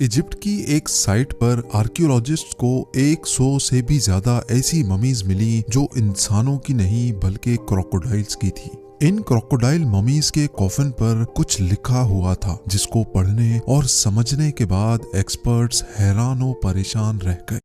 Egypt की एक site पर आर्कियोलॉजिस्ट को 100 से भी ज्यादा ऐसी ममीज मिली जो इंसानों की नहीं बल्कि क्रोकोडाइल्स की थी। इन क्रोकोडाइल ममीज के कॉफिन पर कुछ लिखा हुआ था जिसको पढ़ने और समझने के बाद एक्सपर्ट्स हैरान और परेशान रह गए।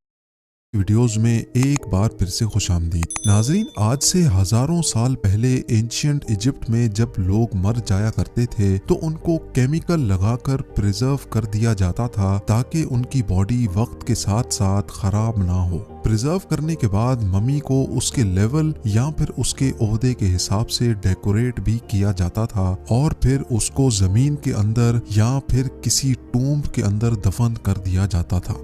वीडियोस में एक बार फिर से खुशामदीद नाजरीन। आज से हजारों साल पहले एंशियंट इजिप्ट में जब लोग मर जाया करते थे तो उनको केमिकल लगाकर प्रिजर्व कर दिया जाता था ताकि उनकी बॉडी वक्त के साथ साथ खराब ना हो। प्रिजर्व करने के बाद मम्मी को उसके लेवल या फिर उसके ओहदे के हिसाब से डेकोरेट भी किया जाता था और फिर उसको जमीन के अंदर या फिर किसी टूम्ब के अंदर दफन कर दिया जाता था।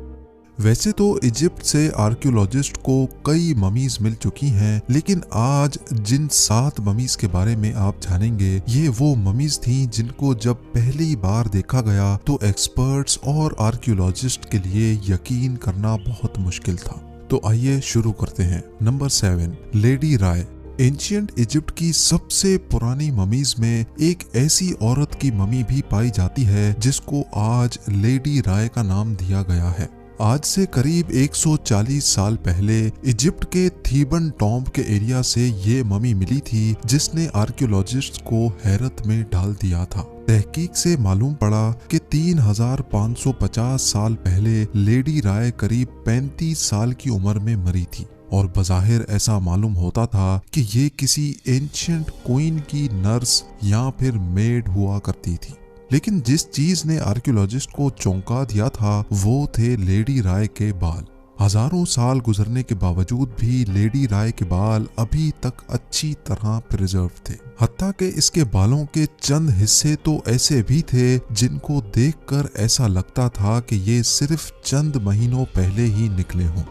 वैसे तो इजिप्ट से आर्कियोलॉजिस्ट को कई ममीज मिल चुकी हैं, लेकिन आज जिन 7 ममीज के बारे में आप जानेंगे ये वो ममीज थीं जिनको जब पहली बार देखा गया तो एक्सपर्ट्स और आर्कियोलॉजिस्ट के लिए यकीन करना बहुत मुश्किल था। तो आइए शुरू करते हैं। नंबर 7, लेडी राय। एंशियंट इजिप्ट की सबसे पुरानी ममीज में एक ऐसी औरत की ममी भी पाई जाती है जिसको आज लेडी राय का नाम दिया गया है। आज से करीब 140 साल पहले इजिप्ट के थीबन टॉम्ब के एरिया से ये ममी मिली थी जिसने आर्कियोलॉजिस्ट को हैरत में डाल दिया था। तहकीक से मालूम पड़ा कि 3550 साल पहले लेडी राय करीब 35 साल की उम्र में मरी थी और बज़ाहिर ऐसा मालूम होता था कि ये किसी एंशियंट क्वीन की नर्स या फिर मेड हुआ करती थी। लेकिन जिस चीज ने आर्कियोलॉजिस्ट को चौंका दिया था वो थे लेडी राय के बाल। हजारों साल गुजरने के बावजूद भी लेडी राय के बाल अभी तक अच्छी तरह प्रिजर्व थे। हत्ता कि इसके बालों के चंद हिस्से तो ऐसे भी थे जिनको देखकर ऐसा लगता था कि ये सिर्फ चंद महीनों पहले ही निकले हों।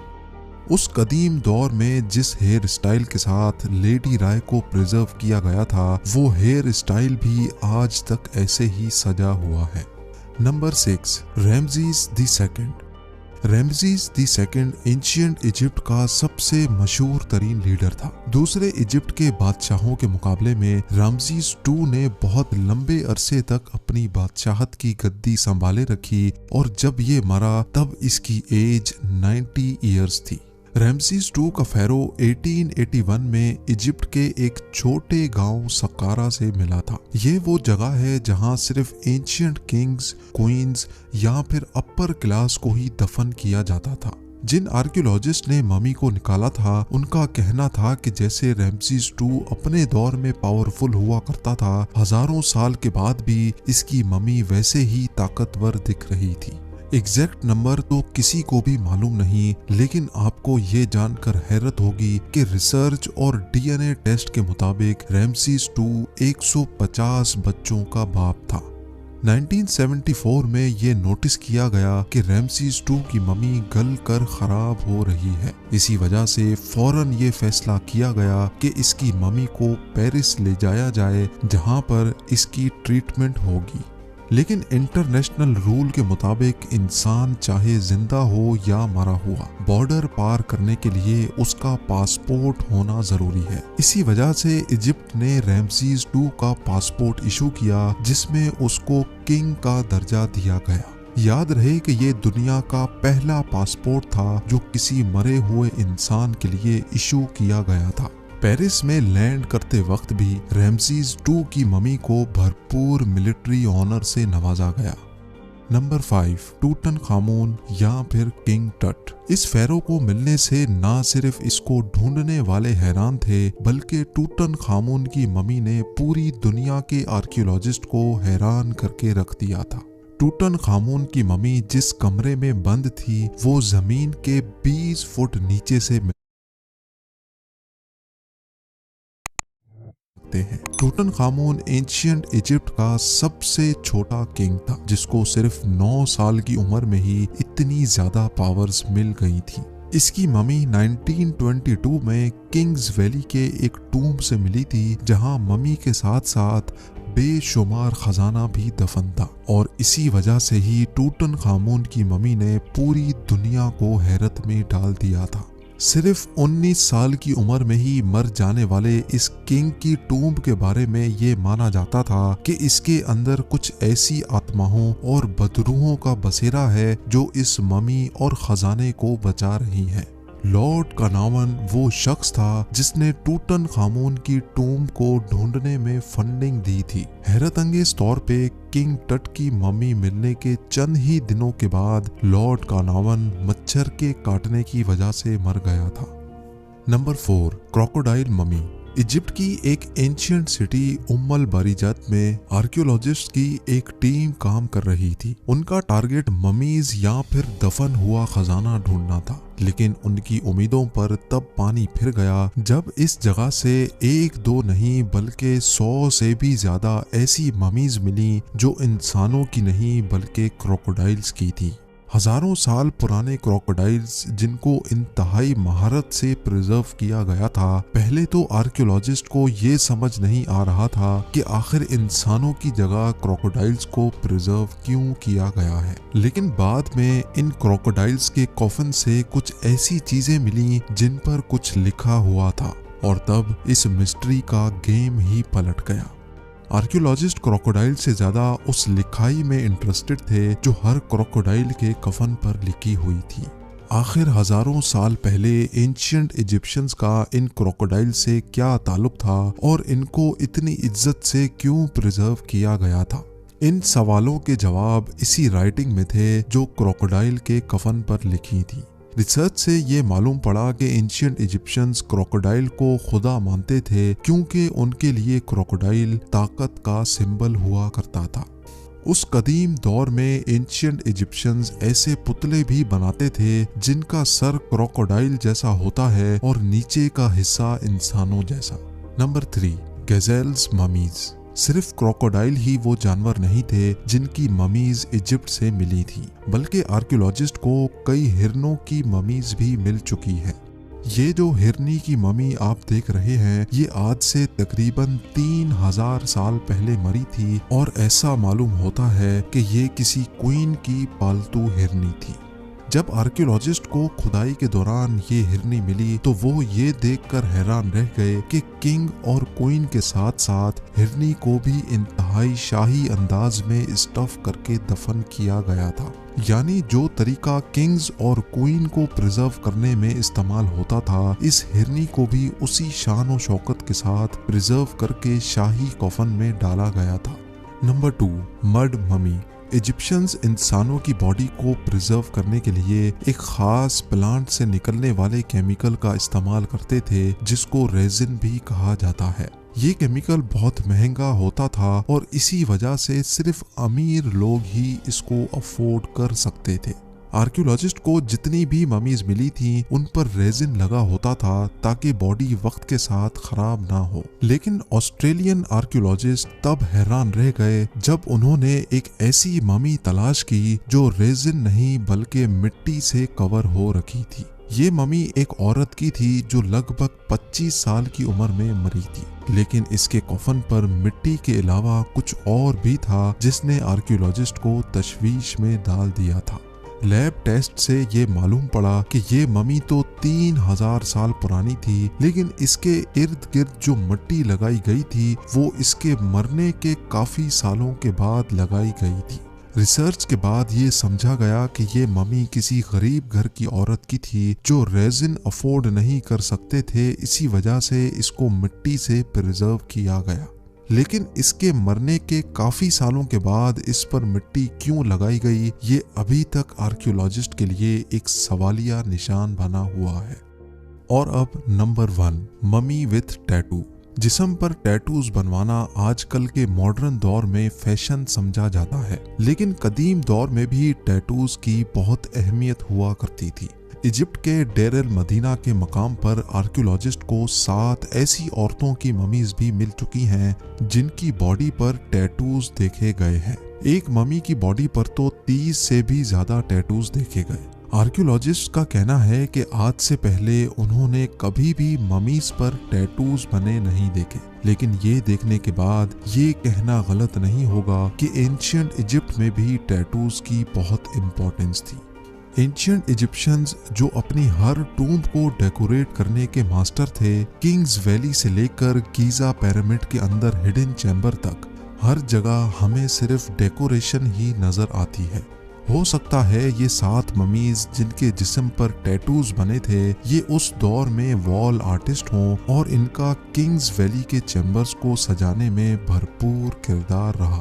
उस कदीम दौर में जिस हेयर स्टाइल के साथ लेडी राय को प्रिजर्व किया गया था वो हेयर स्टाइल भी आज तक ऐसे ही सजा हुआ है। Number 6, Ramesses the second. Ramesses the second ancient Egypt का सबसे मशहूर तरीन लीडर था। दूसरे इजिप्ट के बादशाहों के मुकाबले में रामज़ीज़ 2 ने बहुत लंबे अरसे तक अपनी बादशाहत की गद्दी संभाले रखी और जब ये मरा तब इसकी एज 90 ईयर्स थी। रैमज़ीज़ 2 का फेरो 1881 में इजिप्ट के एक छोटे गांव सकारा से मिला था। ये वो जगह है जहां सिर्फ एंशियंट किंग्स, क्वींस या फिर अपर क्लास को ही दफन किया जाता था। जिन आर्कियोलॉजिस्ट ने ममी को निकाला था उनका कहना था कि जैसे रैमज़ीज़ 2 अपने दौर में पावरफुल हुआ करता था, हजारों साल के बाद भी इसकी ममी वैसे ही ताकतवर दिख रही थी। एग्जैक्ट नंबर तो किसी को भी मालूम नहीं, लेकिन आपको ये जानकर हैरत होगी कि रिसर्च और डीएनए टेस्ट के मुताबिक रैमज़ीज़ 2 150 बच्चों का बाप था। 1974 में ये नोटिस किया गया कि रैमज़ीज़ 2 की ममी गल कर खराब हो रही है। इसी वजह से फौरन ये फैसला किया गया कि इसकी ममी को पेरिस ले जाया जाए जहां पर इसकी ट्रीटमेंट होगी। लेकिन इंटरनेशनल रूल के मुताबिक इंसान चाहे जिंदा हो या मरा हुआ, बॉर्डर पार करने के लिए उसका पासपोर्ट होना जरूरी है। इसी वजह से इजिप्ट ने रैमज़ीज़ 2 का पासपोर्ट इशू किया जिसमें उसको किंग का दर्जा दिया गया। याद रहे कि ये दुनिया का पहला पासपोर्ट था जो किसी मरे हुए इंसान के लिए इशू किया गया था। पेरिस में लैंड करते वक्त भी रैमज़ीज़ 2 की ममी को भरपूर मिलिट्री ऑनर से नवाजा गया। नंबर 5, टूटनखामुन या फिर किंग टट। इस फेरो को मिलने से ना सिर्फ इसको ढूंढने वाले हैरान थे बल्कि टूटनखामुन की ममी ने पूरी दुनिया के आर्कियोलॉजिस्ट को हैरान करके रख दिया था। टूटनखामुन की ममी जिस कमरे में बंद थी वो जमीन के 20 फुट नीचे से हैं। टूटनखामुन एंशियंट इजिप्ट का सबसे छोटा किंग था जिसको सिर्फ 9 साल की उम्र में ही इतनी ज्यादा पावर्स मिल गई थी। इसकी ममी 1922 में किंग्स वैली के एक टूम्ब से मिली थी जहां ममी के साथ साथ बेशुमार खजाना भी दफन था और इसी वजह से ही टूटनखामुन की ममी ने पूरी दुनिया को हैरत में डाल दिया था। सिर्फ 19 साल की उम्र में ही मर जाने वाले इस किंग की टूम्ब के बारे में ये माना जाता था कि इसके अंदर कुछ ऐसी आत्माओं और बदरूहों का बसेरा है जो इस ममी और खजाने को बचा रही हैं। लॉर्ड कार्नावान वो शख्स था जिसने टूटनखामुन की टूम्ब को ढूंढने में फंडिंग दी थी। हैरत अंगेज तौर पे किंग टट की मम्मी मिलने के चंद ही दिनों के बाद लॉर्ड कार्नावान मच्छर के काटने की वजह से मर गया था। Number 4, crocodile mummy. इजिप्ट की एक एंशिएंट सिटी उम्मल बारिजत में आर्कियोलॉजिस्ट की एक टीम काम कर रही थी। उनका टारगेट ममीज या फिर दफन हुआ खजाना ढूंढना था, लेकिन उनकी उम्मीदों पर तब पानी फिर गया जब इस जगह से एक दो नहीं बल्कि 100 से भी ज्यादा ऐसी ममीज मिली जो इंसानों की नहीं बल्कि क्रोकोडाइल्स की थी। हजारों साल पुराने क्रोकोडाइल्स जिनको इंतहाई महारत से प्रिजर्व किया गया था। पहले तो आर्कियोलॉजिस्ट को ये समझ नहीं आ रहा था कि आखिर इंसानों की जगह क्रोकोडाइल्स को प्रिजर्व क्यों किया गया है, लेकिन बाद में इन क्रोकोडाइल्स के कॉफन से कुछ ऐसी चीजें मिली जिन पर कुछ लिखा हुआ था और तब इस मिस्ट्री का गेम ही पलट गया। आर्कियोलॉजिस्ट क्रोकोडाइल से ज्यादा उस लिखाई में इंटरेस्टेड थे जो हर क्रोकोडाइल के कफन पर लिखी हुई थी। आखिर हजारों साल पहले एंशिएंट इजिप्शियंस का इन क्रोकोडाइल से क्या ताल्लुक था और इनको इतनी इज्जत से क्यों प्रिजर्व किया गया था। इन सवालों के जवाब इसी राइटिंग में थे जो क्रोकोडाइल के कफन पर लिखी थी। रिसर्च से ये मालूम पड़ा कि एंशिएंट इजिप्शियंस क्रोकोडाइल को खुदा मानते थे क्योंकि उनके लिए क्रोकोडाइल ताकत का सिंबल हुआ करता था। उस कदीम दौर में एंशिएंट इजिप्शियंस ऐसे पुतले भी बनाते थे जिनका सर क्रोकोडाइल जैसा होता है और नीचे का हिस्सा इंसानों जैसा। Number 3, gazelles mummies. सिर्फ क्रोकोडाइल ही वो जानवर नहीं थे जिनकी ममीज इजिप्ट से मिली थी, बल्कि आर्कियोलॉजिस्ट को कई हिरनों की ममीज भी मिल चुकी है। ये जो हिरनी की ममी आप देख रहे हैं ये आज से तकरीबन 3000 साल पहले मरी थी और ऐसा मालूम होता है कि ये किसी क्वीन की पालतू हिरनी थी। जब आर्कियोलॉजिस्ट को खुदाई के दौरान ये हिरनी मिली तो वो ये देखकर हैरान रह गए कि किंग और क्वीन के साथ साथ हिरनी को भी इंतहाई शाही अंदाज में स्टफ करके दफन किया गया था। यानी जो तरीका किंग्स और क्वीन को प्रिजर्व करने में इस्तेमाल होता था, इस हिरनी को भी उसी शान और शौकत के साथ प्रिजर्व करके शाही कफन में डाला गया था। Number 2, mud mummy. इजिप्शियंस इंसानों की बॉडी को प्रिजर्व करने के लिए एक खास प्लांट से निकलने वाले केमिकल का इस्तेमाल करते थे जिसको रेजिन भी कहा जाता है। ये केमिकल बहुत महंगा होता था और इसी वजह से सिर्फ अमीर लोग ही इसको अफोर्ड कर सकते थे। आर्कियोलॉजिस्ट को जितनी भी ममीज मिली थी उन पर रेजिन लगा होता था ताकि बॉडी वक्त के साथ खराब ना हो। लेकिन ऑस्ट्रेलियन आर्कियोलॉजिस्ट तब हैरान रह गए जब उन्होंने एक ऐसी ममी तलाश की जो रेजिन नहीं बल्कि मिट्टी से कवर हो रखी थी। ये ममी एक औरत की थी जो लगभग 25 साल की उम्र में मरी थी, लेकिन इसके कफन पर मिट्टी के अलावा कुछ और भी था जिसने आर्कियोलॉजिस्ट को तशवीश में डाल दिया था। लैब टेस्ट से ये मालूम पड़ा कि ये ममी तो 3000 साल पुरानी थी, लेकिन इसके इर्द गिर्द जो मिट्टी लगाई गई थी वो इसके मरने के काफी सालों के बाद लगाई गई थी। रिसर्च के बाद ये समझा गया कि ये ममी किसी गरीब घर की औरत की थी जो रेजिन अफोर्ड नहीं कर सकते थे, इसी वजह से इसको मिट्टी से प्रिजर्व किया गया। लेकिन इसके मरने के काफी सालों के बाद इस पर मिट्टी क्यों लगाई गई ये अभी तक आर्कियोलॉजिस्ट के लिए एक सवालिया निशान बना हुआ है। और अब नंबर 1, ममी विथ टैटू। जिस्म पर टैटूज बनवाना आजकल के मॉडर्न दौर में फैशन समझा जाता है, लेकिन कदीम दौर में भी टैटूज की बहुत अहमियत हुआ करती थी। इजिप्ट के डेर एल मदीना के मकाम पर आर्कियोलॉजिस्ट को 7 ऐसी औरतों की ममीज भी मिल चुकी हैं जिनकी बॉडी पर टैटूज देखे गए हैं। एक ममी की बॉडी पर तो 30 से भी ज्यादा टैटूज देखे गए। आर्कियोलॉजिस्ट का कहना है कि आज से पहले उन्होंने कभी भी ममीज पर टैटूज बने नहीं देखे, लेकिन ये देखने के बाद ये कहना गलत नहीं होगा कि एंशिएंट इजिप्ट में भी टैटूज की बहुत इंपॉर्टेंस थी। एंशियंट इजिप्शियंस जो अपनी हर टूम्ब को डेकोरेट करने के मास्टर थे, किंग्स वैली से लेकर गीजा पिरामिड के अंदर हिडन चैम्बर तक हर जगह हमें सिर्फ डेकोरेशन ही नजर आती है। हो सकता है ये 7 ममीज जिनके जिस्म पर टैटूज बने थे ये उस दौर में वॉल आर्टिस्ट हों और इनका किंग्स वैली के चैम्बर्स को सजाने में भरपूर किरदार रहा।